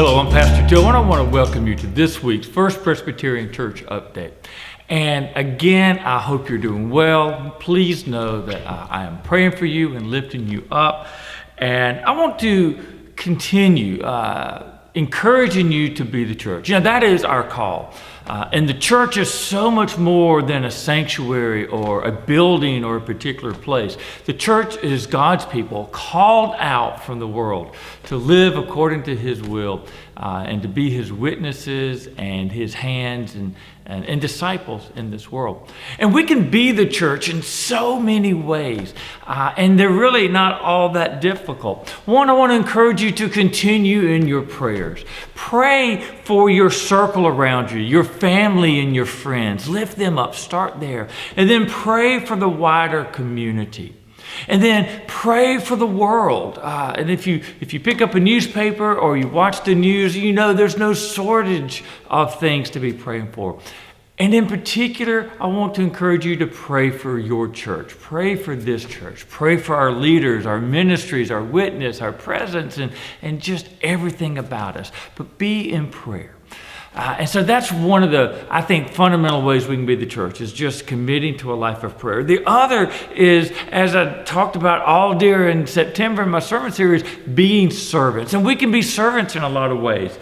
Hello, I'm Pastor Joe, and I want to welcome you to this week's First Presbyterian Church Update. And again, I hope you're doing well. Please know that I am praying for you and lifting you up. And I want to continue encouraging you to be the church. You know, that is our call. And the church is so much more than a sanctuary or a building or a particular place. The church is God's people called out from the world to live according to His will and to be His witnesses and His hands and disciples in this world. And we can be the church in so many ways, and they're really not all that difficult. One, I want to encourage you to continue in your prayers. Pray for your circle around you, your family and your friends. Lift them up, start there. And then pray for the wider community. And then pray for the world. And if you pick up a newspaper or you watch the news, you know there's no shortage of things to be praying for. And in particular, I want to encourage you to pray for your church. Pray for this church. Pray for our leaders, our ministries, our witness, our presence, and just everything about us. But be in prayer. And so that's one of the, I think, fundamental ways we can be the church, is just committing to a life of prayer. The other is, as I talked about all during September in my sermon series, being servants. And we can be servants in a lot of ways.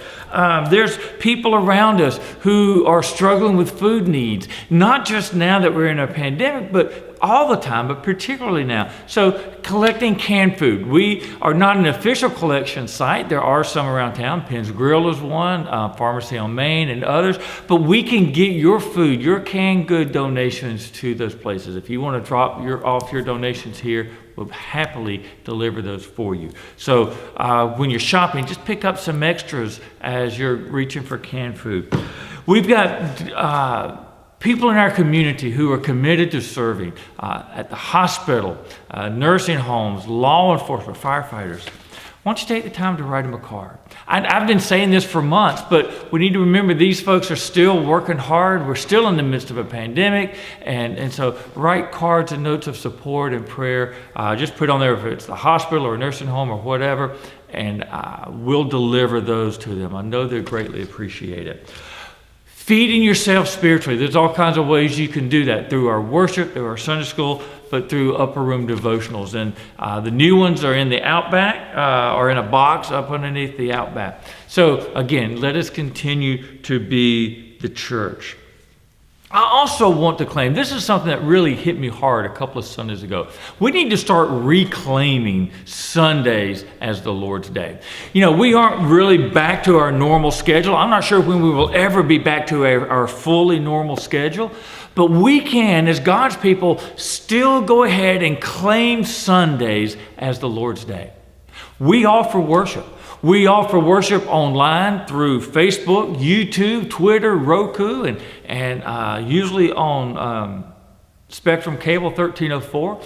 There's people around us who are struggling with food needs, not just now that we're in a pandemic, but all the time, but particularly now. So collecting canned food. We are not an official collection site. There are some around town. Penn's Grill is one, Pharmacy on Main and others. But we can get your food, your canned good donations to those places. If you want to drop off your donations here, we'll happily deliver those for you. So when you're shopping, just pick up some extras as you're reaching for canned food. We've got people in our community who are committed to serving at the hospital, nursing homes, law enforcement, firefighters. Why don't you take the time to write them a card? I've been saying this for months, but we need to remember these folks are still working hard. We're still in the midst of a pandemic. And so write cards and notes of support and prayer. Just put on there if it's the hospital or a nursing home or whatever, and we'll deliver those to them. I know they greatly appreciate it. Feeding yourself spiritually. There's all kinds of ways you can do that through our worship, through our Sunday school, but through upper room devotionals. And the new ones are in the Outback or in a box up underneath the Outback. So again, let us continue to be the church. I also want to claim, this is something that really hit me hard a couple of Sundays ago. We need to start reclaiming Sundays as the Lord's Day. You know, we aren't really back to our normal schedule. I'm not sure when we will ever be back to our fully normal schedule, but we can, as God's people, still go ahead and claim Sundays as the Lord's Day. We offer worship. We offer worship online through Facebook, YouTube, Twitter, Roku, and usually on Spectrum Cable 1304.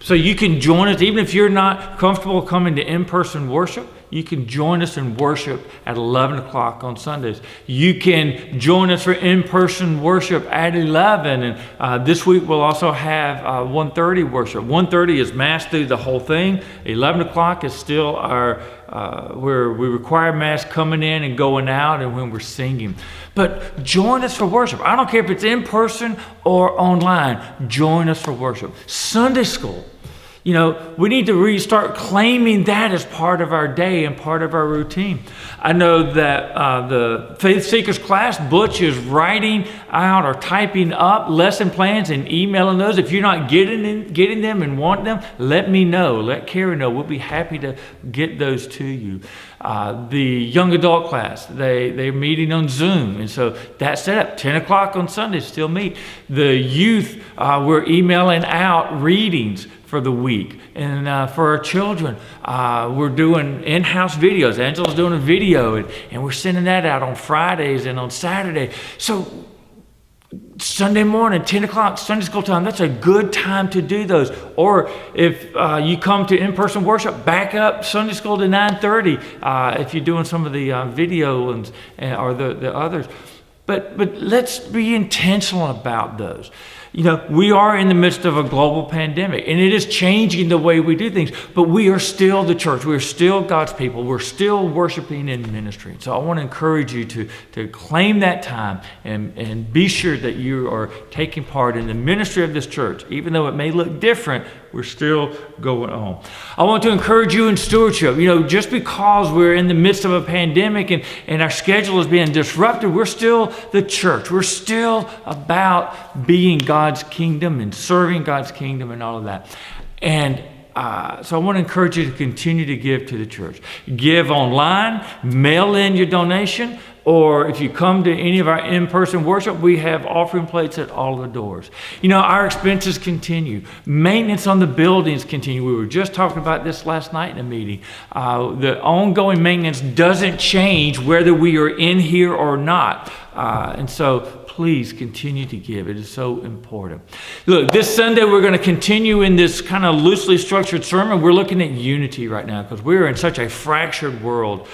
So you can join us, even if you're not comfortable coming to in-person worship, you can join us in worship at 11 o'clock on Sundays. You can join us for in-person worship at 11. And this week we'll also have 1:30 worship. 1:30 is mass through the whole thing. 11 o'clock is still our where we require mass coming in and going out and when we're singing. But join us for worship. I don't care if it's in person or online. Join us for worship. Sunday school. You know, we need to restart claiming that as part of our day and part of our routine. I know that the Faith Seekers class, Butch is writing out or typing up lesson plans and emailing those. If you're not getting them and want them, let me know. Let Carrie know. We'll be happy to get those to you. The young adult class, they're meeting on Zoom. And so that's set up. 10 o'clock on Sundays, still meet. The youth, we're emailing out readings for the week. And for our children, we're doing in-house videos. Angela's doing a video, and we're sending that out on Fridays and on Saturday. So Sunday morning, 10 o'clock, Sunday school time, that's a good time to do those. Or if you come to in-person worship, back up Sunday school to 9:30 if you're doing some of the video ones or the others. But let's be intentional about those. We are in the midst of a global pandemic, and it is changing the way we do things, but we are still the church. We are still God's people. We're still worshiping in ministry. So I want to encourage you to claim that time and be sure that you are taking part in the ministry of this church. Even though it may look different, we're still going on. I want to encourage you in stewardship. Just because we're in the midst of a pandemic and our schedule is being disrupted, we're still the church. We're still about being God's kingdom and serving God's kingdom and all of that. And so I want to encourage you to continue to give to the church. Give online, mail in your donation, or if you come to any of our in-person worship, we have offering plates at all the doors. Our expenses continue. Maintenance on the buildings continue. We were just talking about this last night in a meeting. The ongoing maintenance doesn't change whether we are in here or not. And so please continue to give. It is so important. Look, this Sunday we're going to continue in this kind of loosely structured sermon. We're looking at unity right now because we're in such a fractured world.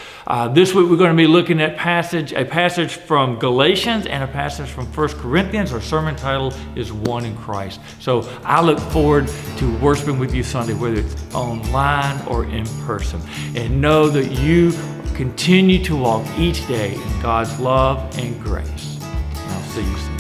This week we're going to be looking at a passage from Galatians and a passage from 1 Corinthians. Our sermon title is One in Christ. So I look forward to worshiping with you Sunday, whether it's online or in person. And know that you continue to walk each day in God's love and grace. And I'll see you soon.